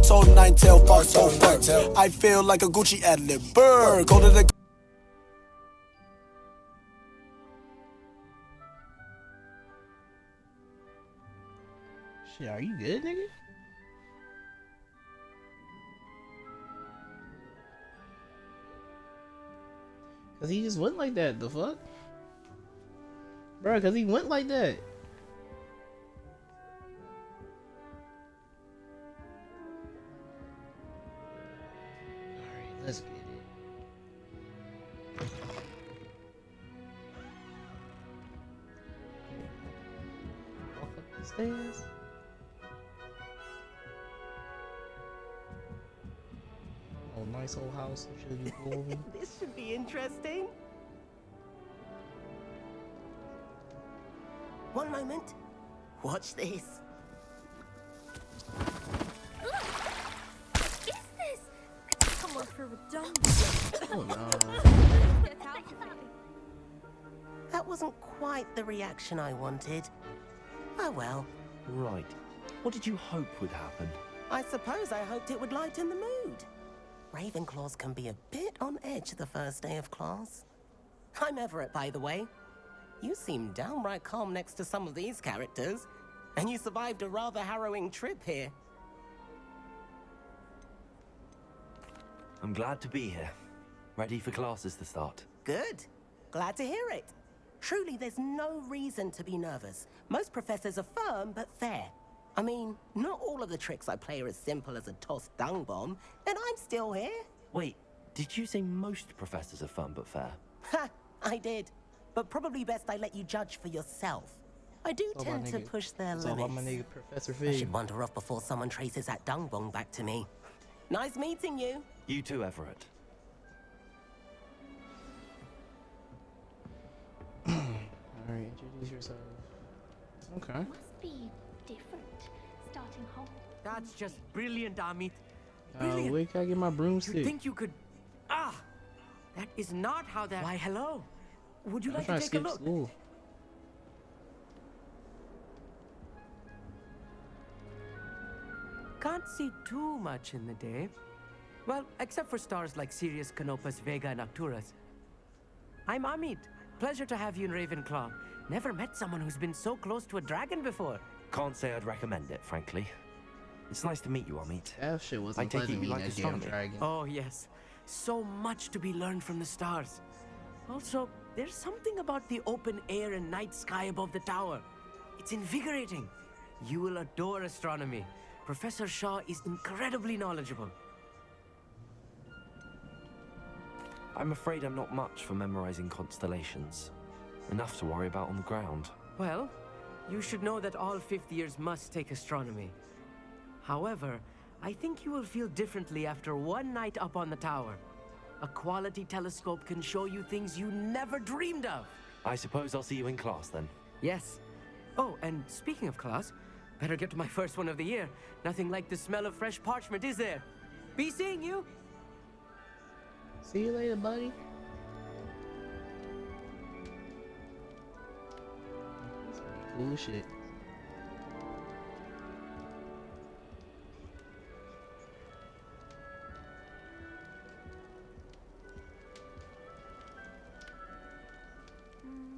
told nine-tail, fox told bird. I feel like a Gucci ad-lib. Bird, go to the... Shit, are you good, nigga? Cause he just went like that, the fuck? Bro, cause he went like that. Alright, let's get it. Walk up the stairs. Oh, nice old house. Should you pull over? This should be interesting. One moment. Watch this. What is this? Come on for a dump. Oh no. Get out of here. That wasn't quite the reaction I wanted. Oh well. Right. What did you hope would happen? I suppose I hoped it would lighten the mood. Ravenclaws can be a bit on edge the first day of class. I'm Everett, by the way. You seem downright calm next to some of these characters, and you survived a rather harrowing trip here. I'm glad to be here. Ready for classes to start. Good. Glad to hear it. Truly, there's no reason to be nervous. Most professors are firm but fair. I mean, not all of the tricks I play are as simple as a tossed dung bomb, and I'm still here. Wait, did you say most professors are fun but fair? Ha! I did. But probably best I let you judge for yourself. I do tend to push their limits. It's all about my nigga Professor I Fig. should wander off before someone traces that dung bomb back to me. Nice meeting you. You too, Everett. Alright, introduce yourself. Okay. Must be different. Starting home. That's just brilliant, Amit. Where can I get my You broomstick? think you could... Ah! That is not how that... Why, hello. Would you I'm like trying to to take a skip look? school. Can't see too much in the day. Well, except for stars like Sirius, Canopus, Vega, and Arcturus. I'm Amit. Pleasure to have you in Ravenclaw. Never met someone who's been so close to a dragon before. Can't say I'd recommend it, frankly. It's nice to meet you, Amit. That shit I wasn't take it pleasant you meeting like that damn astronomy? dragon. Oh, yes. So much to be learned from the stars. Also, there's something about the open air and night sky above the tower. It's invigorating. You will adore astronomy. Professor Shaw is incredibly knowledgeable. I'm afraid I'm not much for memorizing constellations. Enough to worry about on the ground. Well, you should know that all fifth years must take astronomy. However, I think you will feel differently after one night up on the tower. A quality telescope can show you things you never dreamed of. I suppose I'll see you in class then. Yes. Oh, and speaking of class, better get to my first one of the year. Nothing like the smell of fresh parchment, is there? Be seeing you. See you later, buddy. That's pretty cool shit.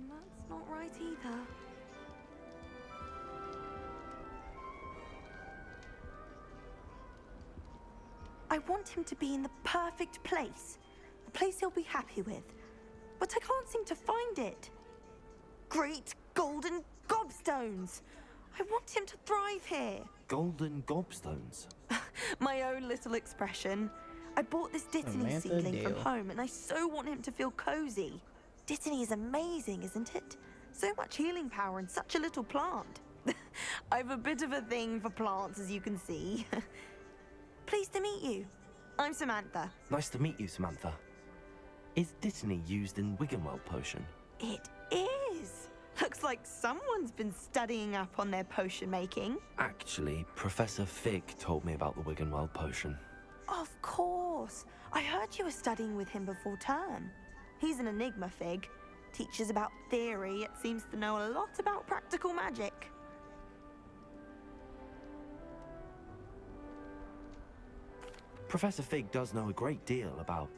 That's not right either. I want him to be in the perfect place. A place he'll be happy with. But I can't seem to find it. Great golden gobstones! I want him to thrive here. Golden gobstones. My own little expression. I bought this Dittany Samantha seedling from Dale. home and I so want him to feel cozy. Dittany is amazing, isn't it? So much healing power in such a little plant. I've a bit of a thing for plants, as you can see. Pleased to meet you. I'm Samantha. Nice to meet you, Samantha. Is Dittany used in Wiggenweld potion? It is. Looks like someone's been studying up on their potion making. Actually, Professor Fig told me about the Wiggenweld potion. Of course. I heard you were studying with him before term. He's an enigma, Fig. Teaches about theory, yet seems to know a lot about practical magic. Professor Fig does know a great deal about,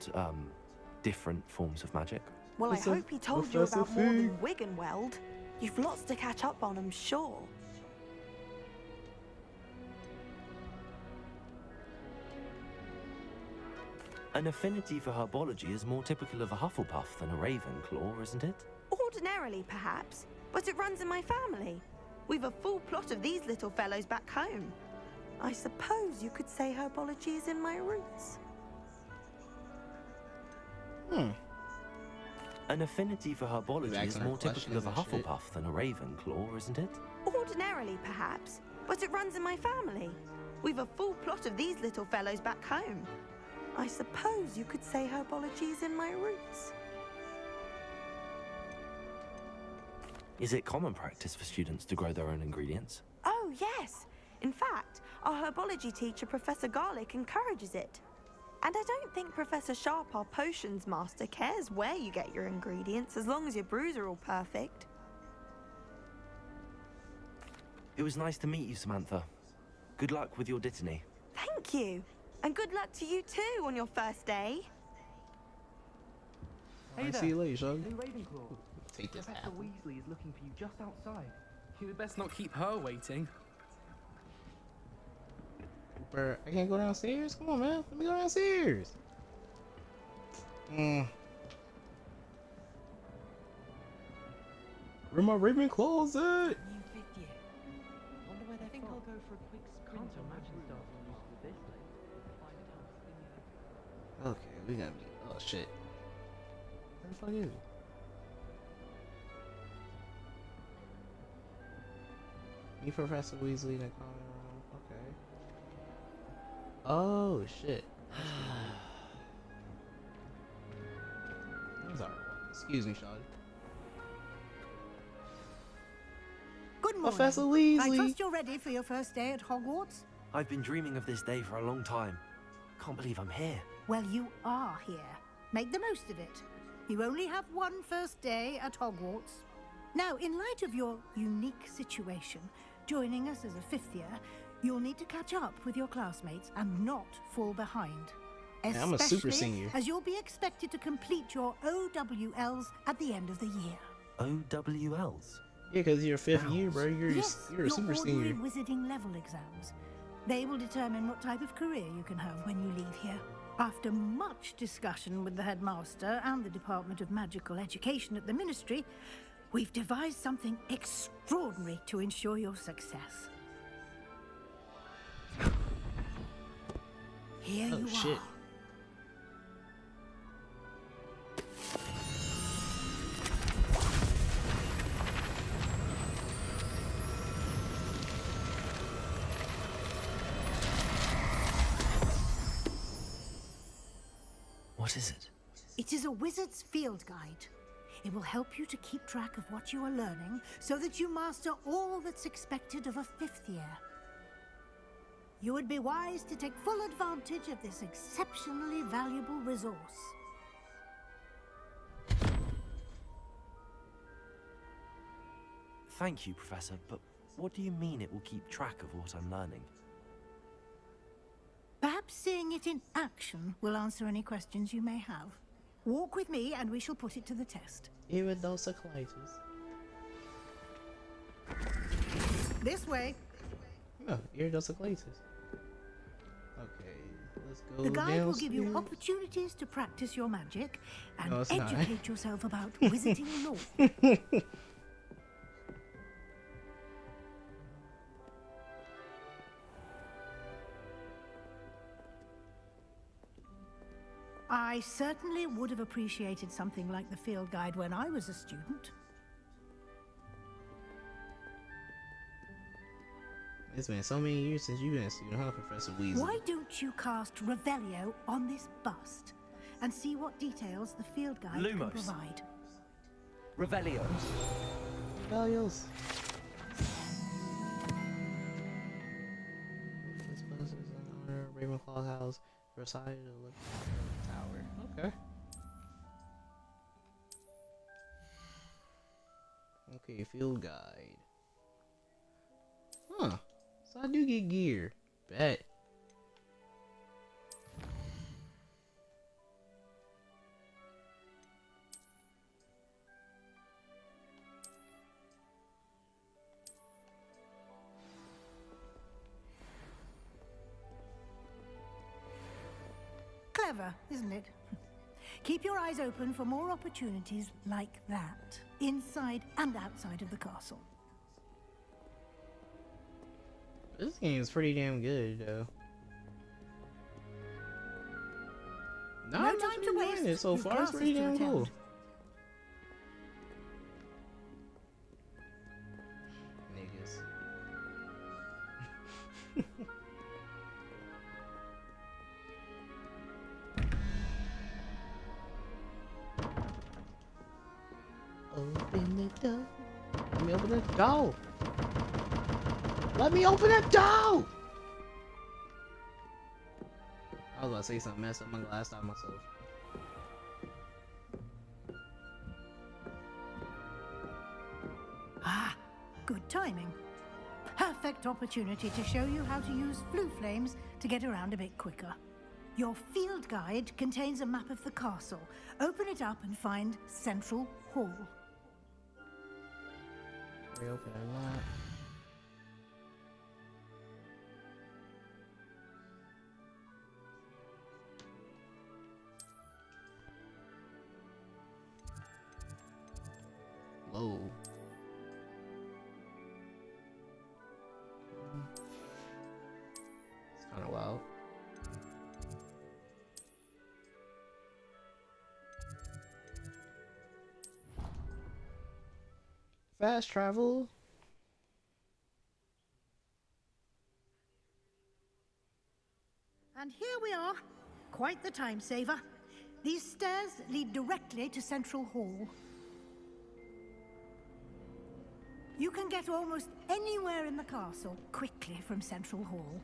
different forms of magic. Well, I Listen, hope he told you Professor about more than Fig. Wig and Weld. You've lots to catch up on, I'm sure. An affinity for herbology is more typical of a Hufflepuff than a Ravenclaw, isn't it? Ordinarily, perhaps, but it runs in my family. We've a full plot of these little fellows back home. I suppose you could say herbology is in my roots. An affinity for herbology is asking her more typical of a questions and shit. Hufflepuff than a Ravenclaw, isn't it? Ordinarily, perhaps, but it runs in my family. We've a full plot of these little fellows back home. I suppose you could say herbology is in my roots. Is it common practice for students to grow their own ingredients? Oh, yes. In fact, our herbology teacher, Professor Garlick, encourages it. And I don't think Professor Sharp, our potions master, cares where you get your ingredients as long as your brews are all perfect. It was nice to meet you, Samantha. Good luck with your dittany. Thank you. And good luck to you too on your first day. I see you later, Shug. Hey, Ravenclaw. Take this Professor apple. Weasley is looking for you just outside. You would best not keep her waiting. Bro, I can't go downstairs? Come on, man. Let me go downstairs. Where my Ravenclaws at? New fifth year. Wonder where they're from. I'll go for a quick sprint Can't on my imagine route. starting news with this late. Okay, we gotta be. Oh shit. Where the fuck is it? Me, Professor Weasley, in the common room. Okay. Oh shit. I'm sorry. Excuse me, Sean. Good morning. Professor I Weasley. trust you're ready for your first day at Hogwarts? I've been dreaming of this day for a long time. Can't believe I'm here. Well, you are here. Make the most of it. You only have one first day at Hogwarts. Now, in light of your unique situation, joining us as a fifth year, you'll need to catch up with your classmates and not fall behind. Yeah, I'm a super Especially senior. as you'll be expected to complete your OWLs at the end of the year. OWLs? Yeah, because you're fifth year, bro. You're Yes, a super ordinary senior. wizarding level exams. They will determine what type of career you can have when you leave here. After much discussion with the headmaster and the Department of Magical Education at the Ministry, we've devised something extraordinary to ensure your success. Here Oh you shit. are. What is it? It is a wizard's field guide. It will help you to keep track of what you are learning so that you master all that's expected of a fifth year. You would be wise to take full advantage of this exceptionally valuable resource. Thank you, Professor, but what do you mean it will keep track of what I'm learning? Perhaps seeing it in action will answer any questions you may have. Walk with me and we shall put it to the test. Iridocyclitis. This way. Oh, iridocyclitis. Okay, let's go The guide will give you downstairs. opportunities to practice your magic and No, it's not. educate yourself about wizarding lore. I certainly would have appreciated something like the field guide when I was a student. It's been so many years since you've been a student, huh, Professor Weasley? Why don't you cast Revelio on this bust and see what details the field guide can Lumos. provide? Revelio. Values. This place is in honor of Ravenclaw House, Versailles, the Tower. Okay. Okay, field guide. Huh. So I do get gear. Bet. Clever, isn't it? Keep your eyes open for more opportunities like that, inside and outside of the castle. This game is pretty damn good, though. No, No I'm time just to enjoying waste. it so You've far. It's pretty classes to damn cool. attend. Niggas. Open the door. Let me open the door. Let me open the door. I was about to say something messed up my glass stop myself. Ah, good timing. Perfect opportunity to show you how to use flue flames to get around a bit quicker. Your field guide contains a map of the castle. Open it up and find Central Hall. Reopen that. Whoa. It's kind of wild. Fast travel. And here we are. Quite the time saver. These stairs lead directly to Central Hall. You can get almost anywhere in the castle quickly from Central Hall.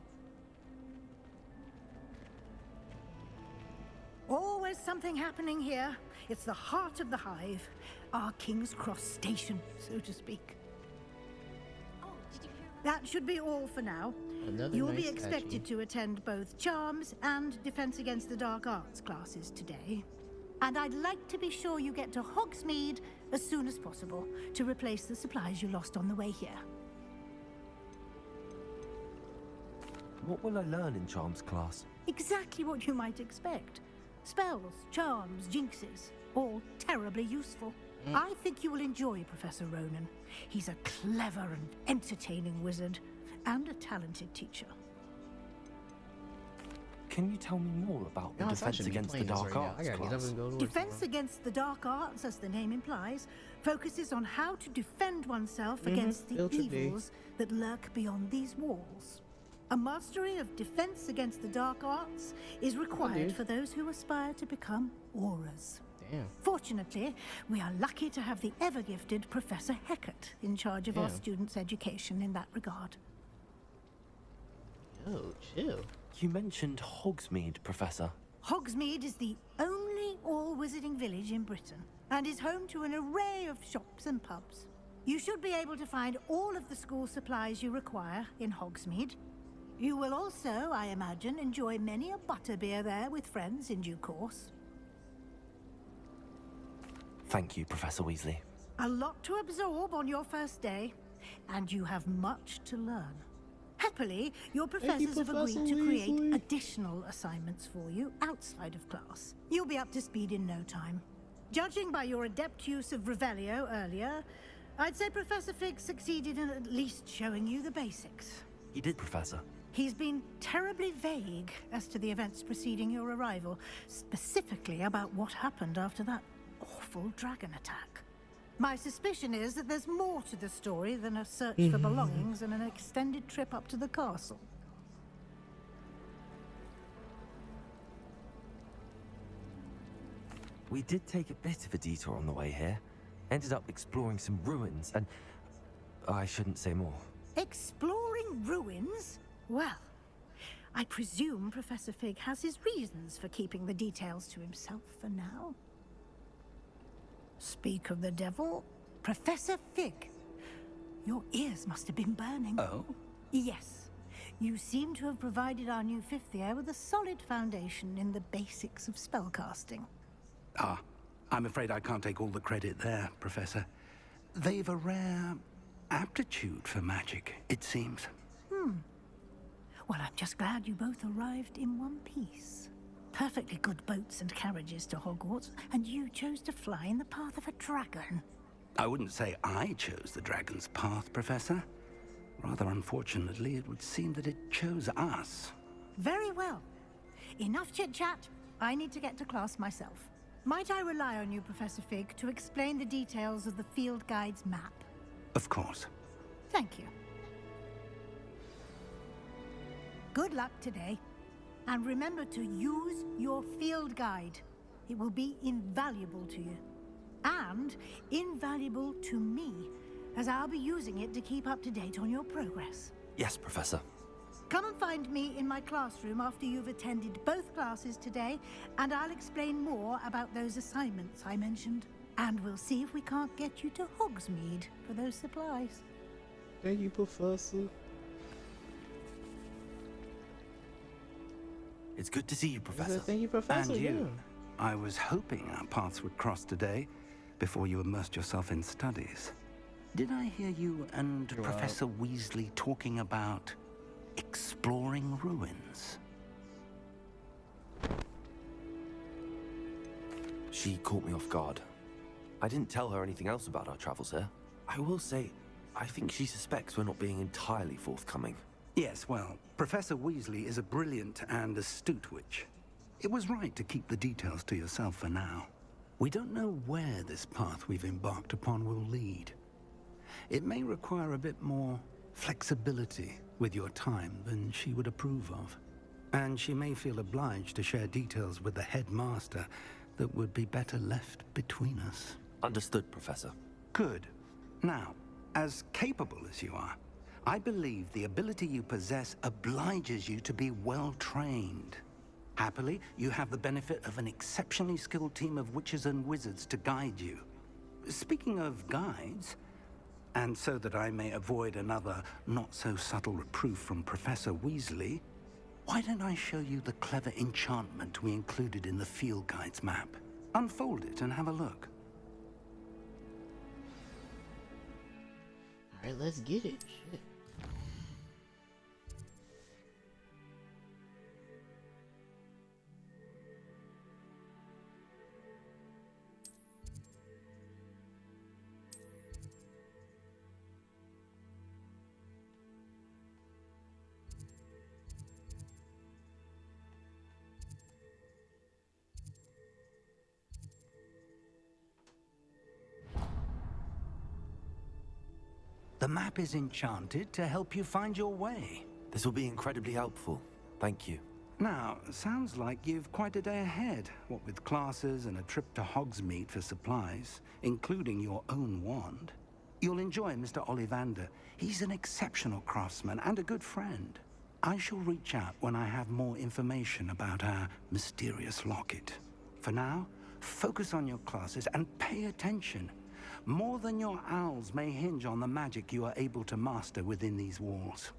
Always something happening here. It's the heart of the hive, our King's Cross station, so to speak. Oh, did you hear? That should be all for now. Another You'll nice be expected statue. to attend both Charms and Defense Against the Dark Arts classes today. And I'd like to be sure you get to Hogsmeade as soon as possible to replace the supplies you lost on the way here. What will I learn in Charms class? Exactly what you might expect. Spells, charms, jinxes, all terribly useful. I think you will enjoy Professor Ronan. He's a clever and entertaining wizard, and a talented teacher. Can you tell me more about the No, I Defense shouldn't be Against the playing this Dark right now. Arts I gotta get up class? and go to work Defense tomorrow. Against the Dark Arts, as the name implies, focuses on how to defend oneself against the Filter D. evils that lurk beyond these walls. A mastery of Defense Against the Dark Arts is required dude. for those who aspire to become Aurors. Damn. Fortunately, we are lucky to have the ever-gifted Professor Hecat in charge of our Yeah. students' education in that regard. Yo, chill. You mentioned Hogsmeade, Professor. Hogsmeade is the only all-wizarding village in Britain and is home to an array of shops and pubs. You should be able to find all of the school supplies you require in Hogsmeade. You will also, I imagine, enjoy many a butterbeer there with friends in due course. Thank you, Professor Weasley. A lot to absorb on your first day, and you have much to learn. Happily, your professors have agreed Professor to create Weasley. additional assignments for you outside of class. You'll be up to speed in no time. Judging by your adept use of Revelio earlier, I'd say Professor Fig succeeded in at least showing you the basics. He did, Professor. He's been terribly vague as to the events preceding your arrival, specifically about what happened after that awful dragon attack. My suspicion is that there's more to the story than a search for belongings and an extended trip up to the castle. We did take a bit of a detour on the way here. Ended up exploring some ruins and... I shouldn't say more. Exploring ruins? Well, I presume Professor Fig has his reasons for keeping the details to himself for now. Speak of the devil, Professor Fig. Your ears must have been burning. Oh? Yes. You seem to have provided our new fifth year with a solid foundation in the basics of spellcasting. Ah, I'm afraid I can't take all the credit there, Professor. They've a rare aptitude for magic, it seems. Well, I'm just glad you both arrived in one piece. perfectly good boats and carriages to Hogwarts, and you chose to fly in the path of a dragon. I wouldn't say I chose the dragon's path, Professor. Rather unfortunately, it would seem that it chose us. Very well. Enough chit-chat. I need to get to class myself. Might I rely on you, Professor Fig, to explain the details of the field guide's map? Of course. Thank you. Good luck today. And remember to use your field guide. It will be invaluable to you. And invaluable to me, as I'll be using it to keep up to date on your progress. Yes, Professor. Come and find me in my classroom after you've attended both classes today, and I'll explain more about those assignments I mentioned. And we'll see if we can't get you to Hogsmeade for those supplies. Thank you, Professor. It's good to see you, Professor. Thank you, Professor. And you. Yeah. I was hoping our paths would cross today before you immersed yourself in studies. Did I hear you and Professor Weasley talking about exploring ruins? She caught me off guard. I didn't tell her anything else about our travels here. I will say, I think she suspects we're not being entirely forthcoming. Yes, well, Professor Weasley is a brilliant and astute witch. It was right to keep the details to yourself for now. We don't know where this path we've embarked upon will lead. It may require a bit more flexibility with your time than she would approve of. And she may feel obliged to share details with the headmaster that would be better left between us. Understood, Professor. Good. Now, as capable as you are, I believe the ability you possess obliges you to be well trained. Happily, you have the benefit of an exceptionally skilled team of witches and wizards to guide you. Speaking of guides, and so that I may avoid another not-so-subtle reproof from Professor Weasley, why don't I show you the clever enchantment we included in the field guide's map? Unfold it and have a look. Alright, let's get it. Shit. The map is enchanted to help you find your way. This will be incredibly helpful. Thank you. Now, sounds like you've quite a day ahead, what with classes and a trip to Hogsmeade for supplies, including your own wand. You'll enjoy Mr. Ollivander. He's an exceptional craftsman and a good friend. I shall reach out when I have more information about our mysterious locket. For now, focus on your classes and pay attention. More than your owls may hinge on the magic you are able to master within these walls.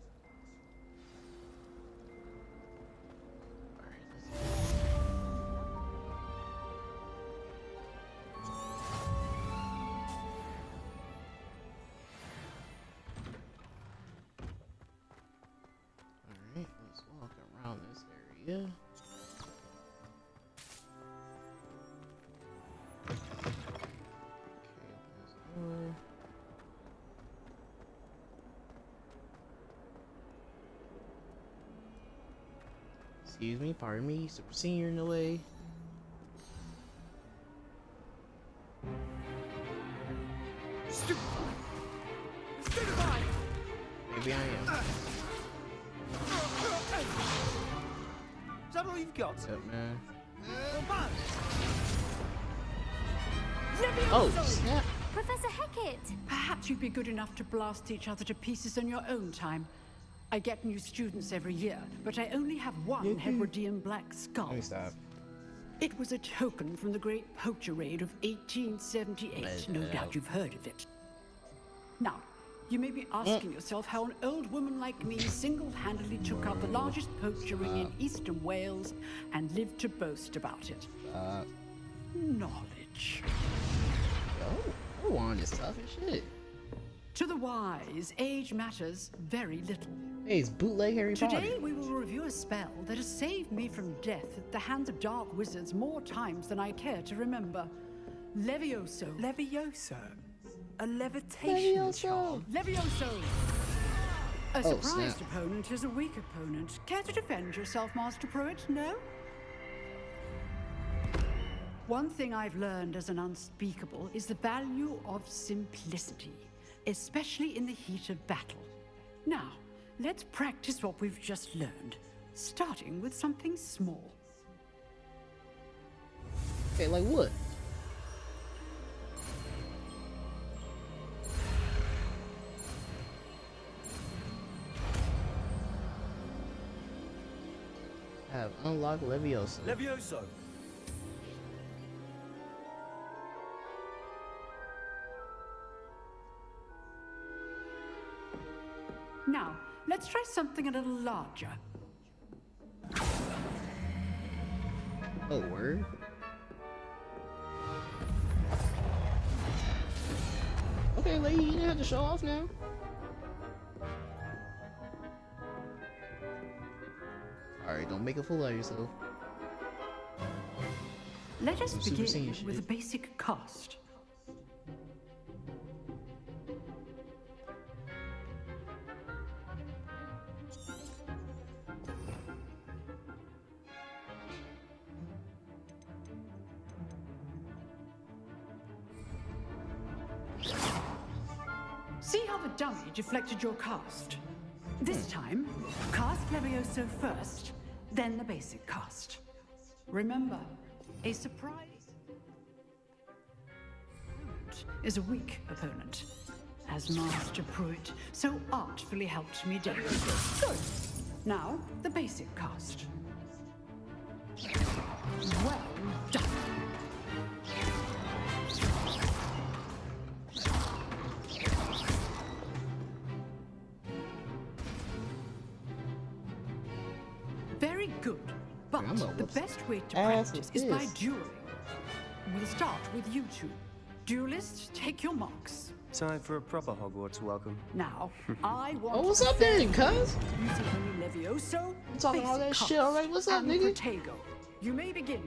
Alright, let's walk around this area. Excuse me, pardon me, Super Senior in the way. Maybe I am. Is that all you've got? What's up, man? Oh, snap. Professor Hecat! Perhaps you'd be good enough to blast each other to pieces on your own time. I get new students every year, but I only have one Hebridean black skull. Let me stop. It was a token from the Great Poacher Raid of 1878. No doubt you've heard of it. Now, you may be asking yourself how an old woman like me single-handedly took out the largest poacher ring in eastern Wales and lived to boast about it. Knowledge. Yo, I want this stuff and shit. To the wise, age matters very little. Hey, it's bootleg Harry Potter. Today we will review a spell that has saved me from death at the hands of dark wizards more times than I care to remember. Levioso. Levioso? A levitation charm? Levioso! A Oh, surprised snap. opponent is a weak opponent. Care to defend yourself, Master Pruitt? No? One thing I've learned as an unspeakable is the value of simplicity, especially in the heat of battle. Now, let's practice what we've just learned, starting with something small. Okay, like what? Have unlocked Leviosa. Levioso! Now, let's try something a little larger. Oh, word. Okay, lady, you didn't have to show off now. Alright, don't make a fool out of yourself. Let us Super begin Saiyan with a shit. basic cast. See how the dummy deflected your cast? This time, cast Levioso first, then the basic cast. Remember, a surprise opponent is a weak opponent, as Master Pruitt so artfully helped me demonstrate. Good. Now, the basic cast. Well done. Very good. But I'm gonna the whoop best way to ass practice with is by this. dueling. We'll start with you two. Duelists, take your marks. Time for a proper Hogwarts welcome. Now, I want Oh, what's a up fair then, cuz? using only Levioso, You talking all that basic shit already? What's up, and nigga? Protego. You may begin.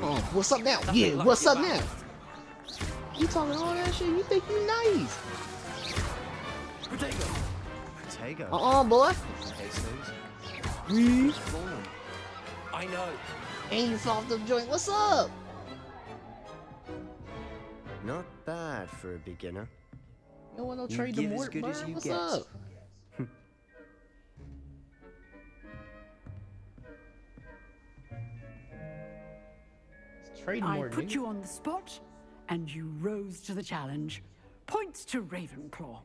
Oh, what's up now? Yeah, what's up now? You talking all that shit? You think you nice? Protego. Boy. Jesus. I know. And you fell off the joint. What's up? Not bad for a beginner. You don't want no You trade to give as Mort, good as you What's get. up? It's trade I Mort, put nigga. you on the spot, and you rose to the challenge. Points to Ravenclaw.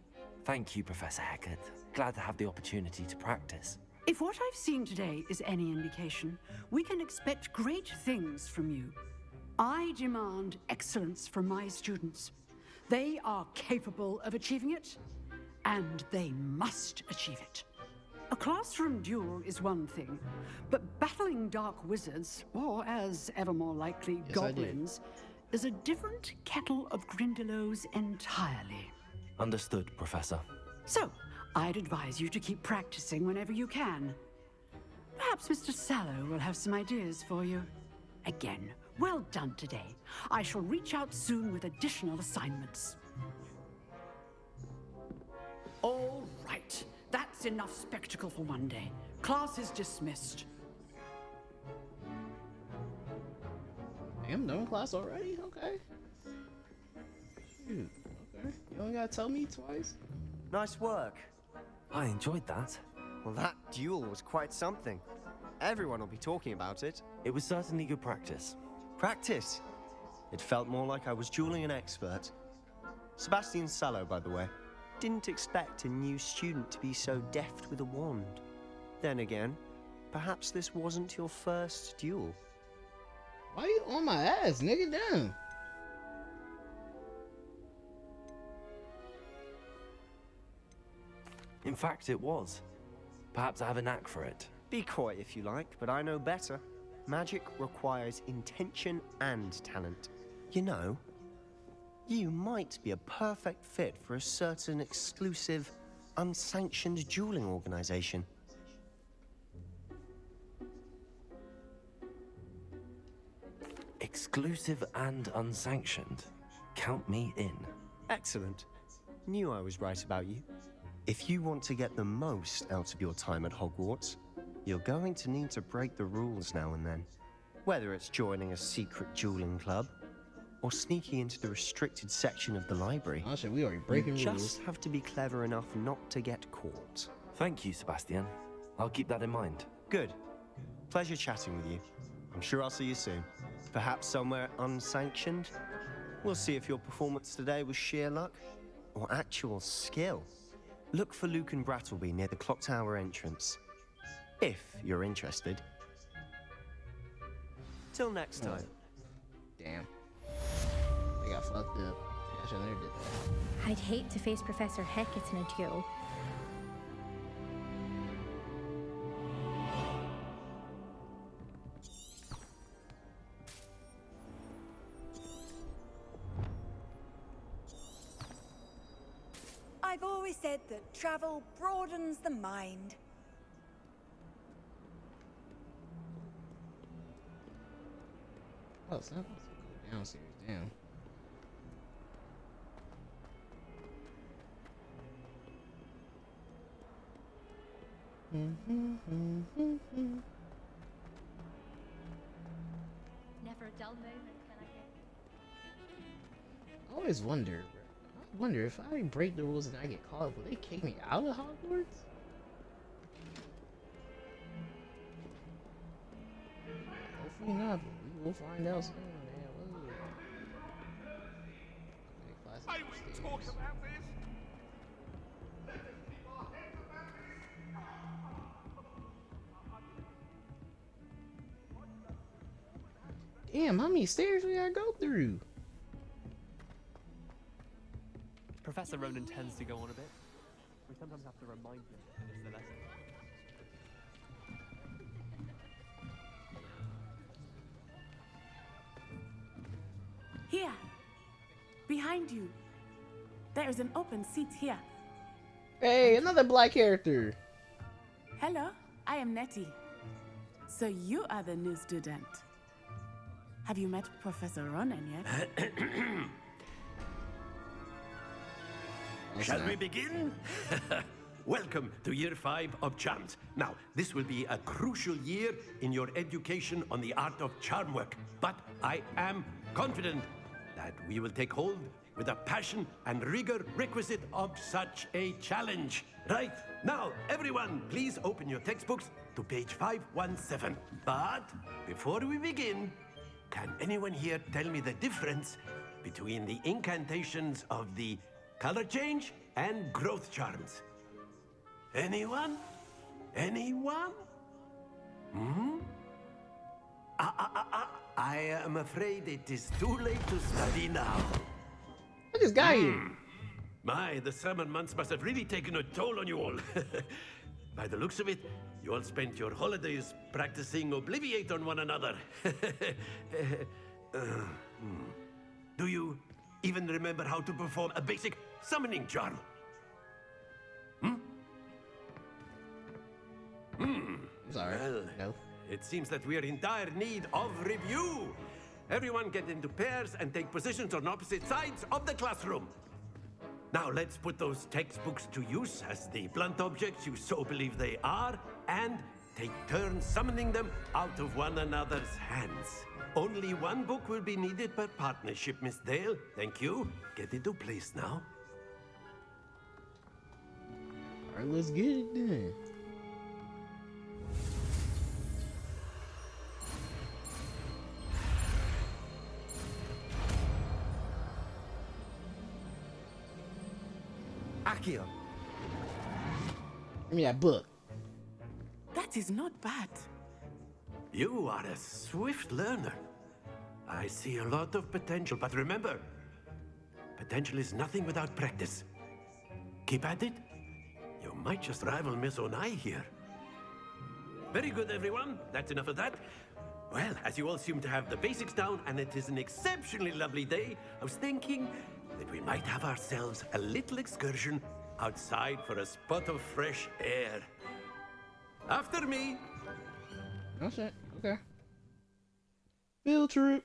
Thank you, Professor Hecat. Glad to have the opportunity to practice. If what I've seen today is any indication, we can expect great things from you. I demand excellence from my students. They are capable of achieving it, and they must achieve it. A classroom duel is one thing, but battling dark wizards, or as ever more likely, Yes, I do. goblins, is a different kettle of Grindylows entirely. Understood, Professor. So, I'd advise you to keep practicing whenever you can. Perhaps Mr. Sallow will have some ideas for you. Again, well done today. I shall reach out soon with additional assignments. All right, that's enough spectacle for one day. Class is dismissed. Damn, done class already? Okay. Shoot. Okay. You only gotta tell me twice? Nice work. I enjoyed that. Well, that duel was quite something. Everyone will be talking about it. It was certainly good practice. Practice. It felt more like I was dueling an expert. Sebastian Sallow, by the way. Didn't expect a new student to be so deft with a wand. Then again, perhaps this wasn't your first duel. Why you on my ass, nigga? Damn. In fact, it was. Perhaps I have a knack for it. Be coy if you like, but I know better. Magic requires intention and talent. You know, you might be a perfect fit for a certain exclusive, unsanctioned dueling organization. Exclusive and unsanctioned. Count me in. Excellent. Knew I was right about you. If you want to get the most out of your time at Hogwarts, you're going to need to break the rules now and then. Whether it's joining a secret dueling club, or sneaking into the restricted section of the library. Oh shit, we already breaking you rules. Just have to be clever enough not to get caught. Thank you, Sebastian. I'll keep that in mind. Good. Pleasure chatting with you. I'm sure I'll see you soon. Perhaps somewhere unsanctioned? We'll see if your performance today was sheer luck or actual skill. Look for Luke and Brattleby near the clock tower entrance. If you're interested. Till next time. Damn. They got fucked up. I should have never did that. I'd hate to face Professor Hecat in a duel. I've always said that travel broadens the mind. Oh, it's not supposed to go downstairs. Damn. Never a dull moment, can I get? I always wonder. I wonder if I break the rules and I get caught, will they kick me out of Hogwarts? Hopefully not, but we will find out soon, man. I will talk about this. Damn, how many stairs we gotta go through? Professor Ronan tends to go on a bit. We sometimes have to remind him to finish the lesson. Here, behind you. There is an open seat here. Hey, another black character. Hello, I am Nettie. So you are the new student. Have you met Professor Ronan yet? Shall we begin? Welcome to Year 5 of Charms. Now, this will be a crucial year in your education on the art of charm work. But I am confident that we will take hold with the passion and rigor requisite of such a challenge. Right, now, everyone, please open your textbooks to page 517. But before we begin, can anyone here tell me the difference between the incantations of the color change and growth charms? Anyone? Anyone? Hmm? I am afraid it is too late to study now. I just got here. My, the summer months must have really taken a toll on you all. By the looks of it, you all spent your holidays practicing Obliviate on one another. Do you even remember how to perform a basic summoning charm? Sorry. Well, no. It seems that we are in dire need of review. Everyone get into pairs and take positions on opposite sides of the classroom. Now let's put those textbooks to use as the blunt objects you so believe they are, and take turns summoning them out of one another's hands. Only one book will be needed per partnership, Miss Dale. Thank you. Get into place now. Alright, let's get it done. Accio. Give me that book. That is not bad. You are a swift learner. I see a lot of potential, but remember, potential is nothing without practice. Keep at it. You might just rival Miss Onai here. Very good, everyone. That's enough of that. Well, as you all seem to have the basics down, and it is an exceptionally lovely day, I was thinking that we might have ourselves a little excursion outside for a spot of fresh air. After me. Oh shit. Okay. Field trip.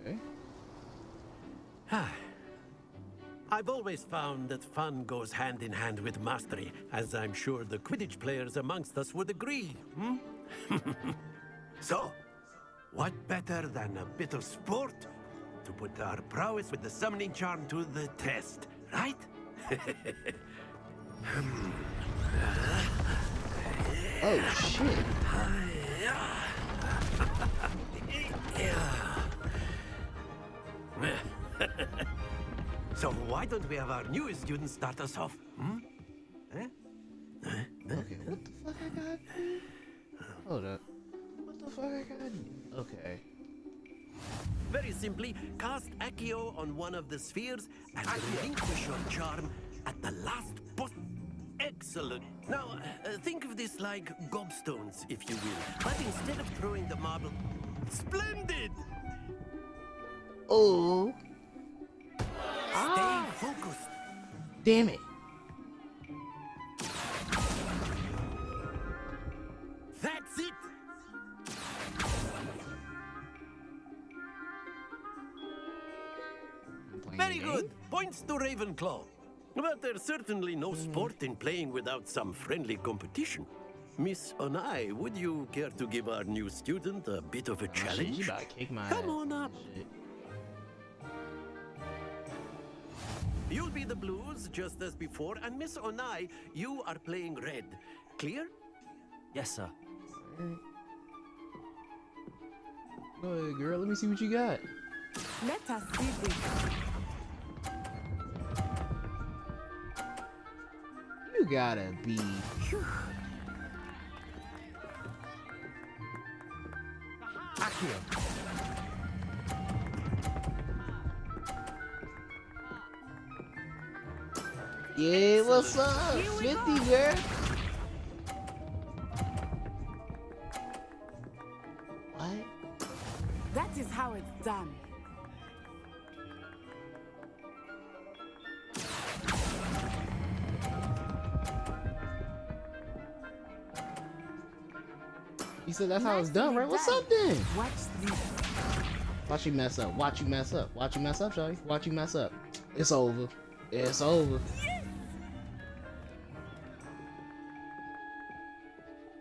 Okay. I've always found that fun goes hand in hand with mastery, as I'm sure the Quidditch players amongst us would agree, hmm? So, what better than a bit of sport to put our prowess with the summoning charm to the test, right? Oh shit. So why don't we have our newest student start us off? Hmm? Okay, what the fuck I got? Hold up. What the fuck I got? Okay. Very simply, cast Accio on one of the spheres and relinquish your charm at the last boss. Excellent. Now, think of this like gobstones, if you will. But instead of throwing the marble... Splendid! Oh. Stay focused. Damn it. That's it! Very good. Points to Ravenclaw. But there's certainly no sport in playing without some friendly competition. Miss Onai, would you care to give our new student a bit of a challenge? You about to kick my Come ass. on up. You'll be the blues, just as before, and Miss Onai, you are playing red. Clear? Yes, sir. Go ahead, girl. Let me see what you got. Let us see this. You gotta be. Accio. Yeah, what's up? 50, girl. What? That is how it's done. You said that's how it's done, right? What's up then? Watch this. Watch you mess up. Watch you mess up. Watch you mess up, shawty. Watch you mess up. It's over. It's over.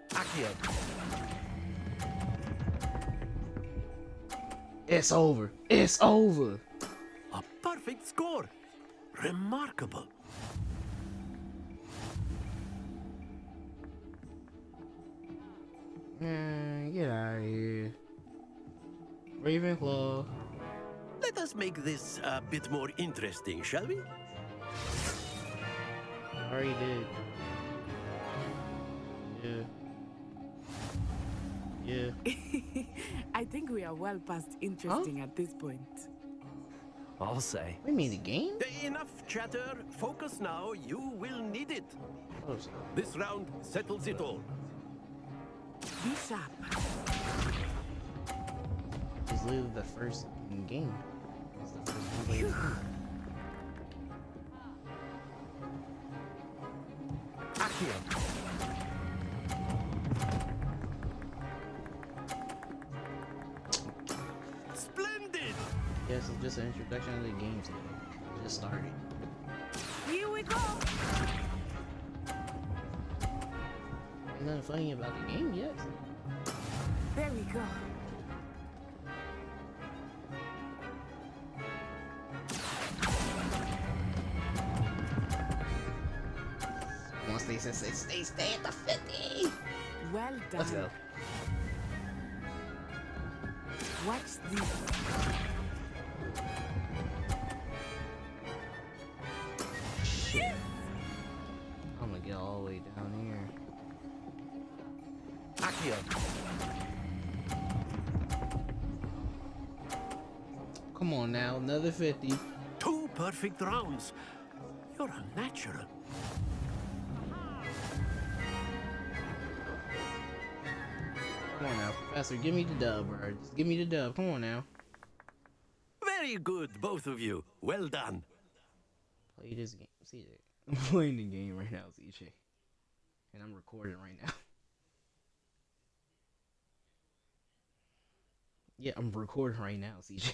Accio. It's over. It's over. A perfect score. Remarkable. Man, get out of here. Ravenclaw. Let us make this a bit more interesting, shall we? Already did. Yeah. I think we are well past interesting at this point. I'll say. We mean the game? Enough chatter. Focus now. You will need it. This round settles it all. Be sharp. It's literally the first game. It's the first game. Accio. Splendid! Yes, it's just an introduction to the game today. It just started. Here we go. Ain't nothing funny about the game yet. There we go. Once they said stay at the 50. Well done. Let's go. Watch this. Shit. I'm gonna get all the way down here. Accio. Come on now, another 50. perfect rounds. You're a natural. Come on now, Professor. Give me the dub, bro. Just give me the dub. Come on now. Very good, both of you. Well done. Play this game, CJ. I'm playing the game right now, CJ. And I'm recording right now. Yeah, I'm recording right now, CJ.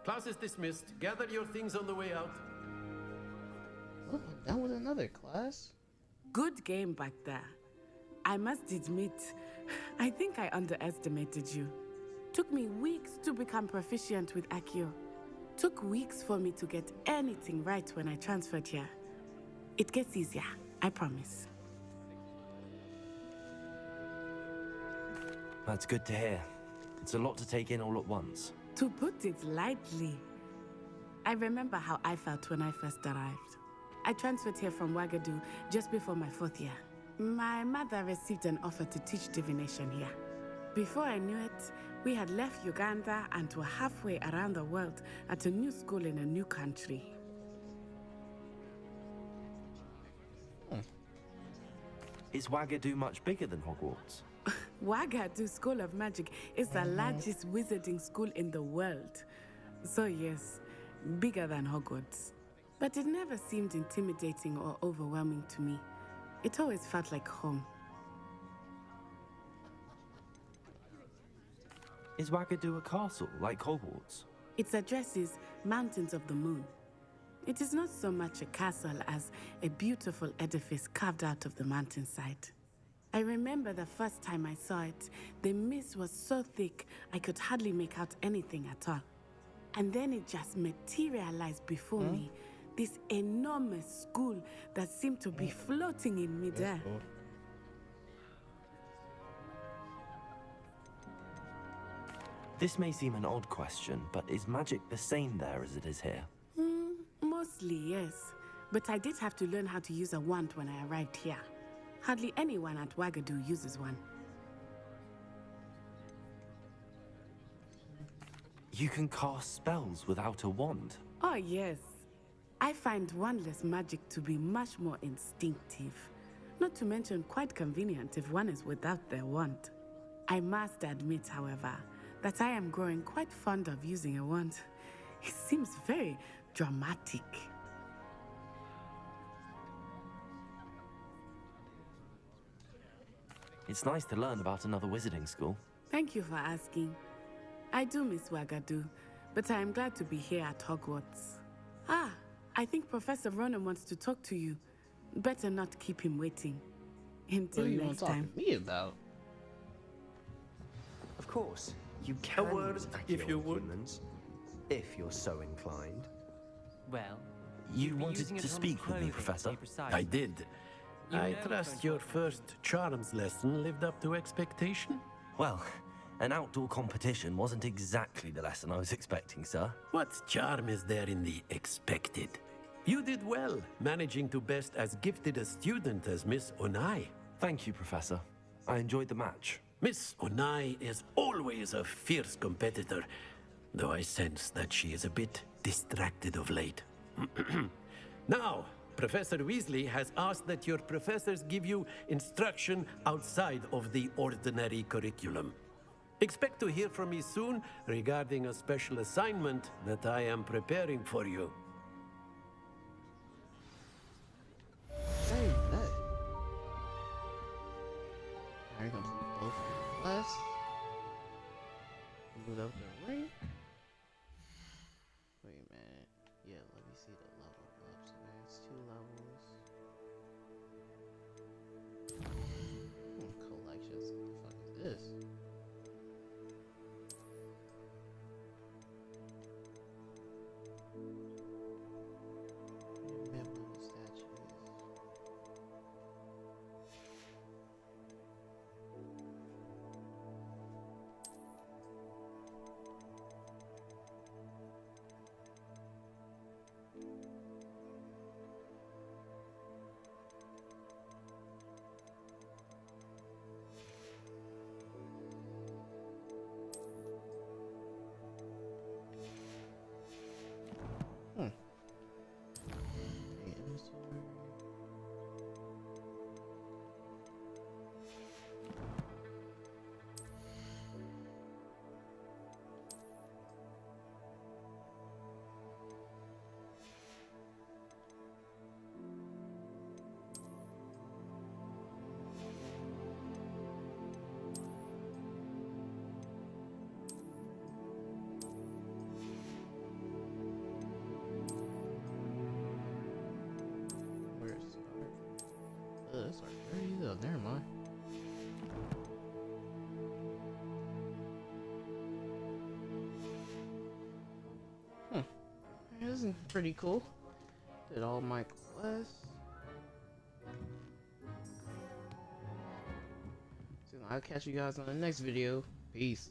Class is dismissed. Gather your things on the way out. Oh, that was another class. Good game back there. I must admit, I think I underestimated you. Took me weeks to become proficient with Accio. Took weeks for me to get anything right when I transferred here. It gets easier, I promise. That's good to hear. It's a lot to take in all at once. To put it lightly, I remember how I felt when I first arrived. I transferred here from Ouagadougou just before my 4th year. My mother received an offer to teach divination here. Before I knew it, we had left Uganda and were halfway around the world at a new school in a new country. Is Ouagadougou much bigger than Hogwarts? Ouagadougou School of Magic is the largest wizarding school in the world. So yes, bigger than Hogwarts. But it never seemed intimidating or overwhelming to me. It always felt like home. Is Ouagadougou a castle, like Hogwarts? Its address is Mountains of the Moon. It is not so much a castle as a beautiful edifice carved out of the mountainside. I remember the first time I saw it, the mist was so thick I could hardly make out anything at all. And then it just materialized before me, this enormous school that seemed to be floating in midair. This may seem an odd question, but is magic the same there as it is here? Mostly, yes. But I did have to learn how to use a wand when I arrived here. Hardly anyone at Ouagadougou uses one. You can cast spells without a wand? Oh, yes. I find wandless magic to be much more instinctive. Not to mention quite convenient if one is without their wand. I must admit, however, that I am growing quite fond of using a wand. It seems very dramatic. It's nice to learn about another wizarding school. Thank you for asking. I do miss Ouagadougou, but I am glad to be here at Hogwarts. Ah, I think Professor Ronen wants to talk to you. Better not keep him waiting. Until next time. What are you talking to me about? Of course, you can word, use if you would. humans, if you're so inclined. Well, You wanted to speak with me, Professor? I did. I trust your first charms lesson lived up to expectation? Well, an outdoor competition wasn't exactly the lesson I was expecting, sir. What charm is there in the expected? You did well, managing to best as gifted a student as Miss Onai. Thank you, Professor. I enjoyed the match. Miss Onai is always a fierce competitor, though I sense that she is a bit distracted of late. Now, Professor Weasley has asked that your professors give you instruction outside of the ordinary curriculum. Expect to hear from me soon regarding a special assignment that I am preparing for you. Hey, that. I complete both class. Move up the rank. Wait a minute. Yeah, let me see the level ups. Man, it's 2 levels. Collections. What the fuck is this? Memo statues. That's like, where are you though? Never mind. This is pretty cool. Did all my quests. So I'll catch you guys on the next video. Peace.